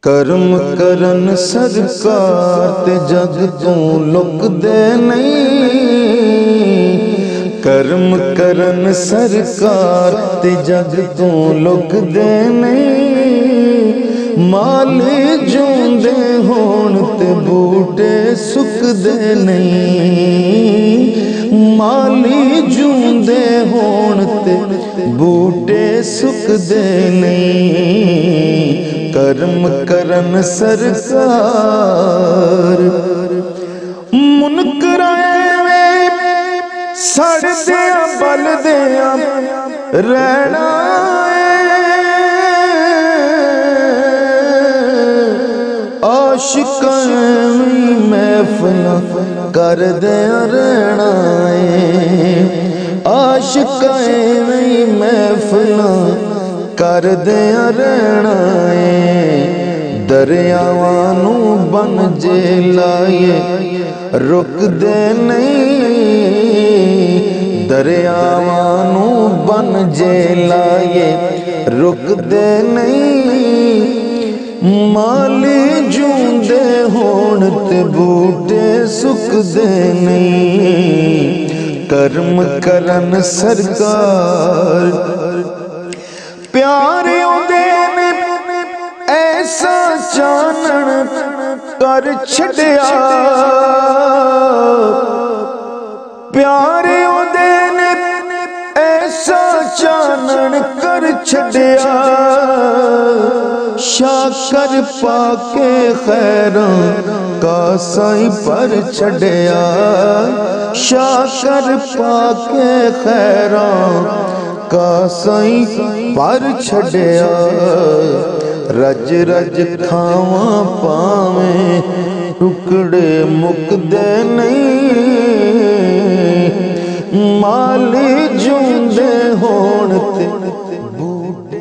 कर्म करन सरकार ते जग तू लुकदे नहीं। कर्म करन सरकार ते जग तू लुकदे नहीं। माली जूंदे होण ते बूटे सुकदे नहीं। माली जूंदे होण ते बूटे सुकदे नहीं। कर्म करन सरकार मुनकराए सड़ दिया बल दिया रहना। आशिकां महफिल कर दिया रहना। आशिकां महफिल कर दिया रहना। दरियावां नू बन जे लाए रुक दे नहीं। दरियावां नू बन जे लाए रुक दे नहीं। माली जूंदे होण ते बूटे सुकदे नहीं। कर्म करन सरकार प्यारे उदे ने ऐसा चानन कर छड़िया। प्यारे उदे ने ऐसा चानन कर छड़िया। शाकर पाके खैरां का साईं पर छड़िया। शाकर पाके खैरां का साईं पर छड़िया। रज रज खावा पावे टुकड़े मुकदे नहीं। माली जूंदे होण ते बूटे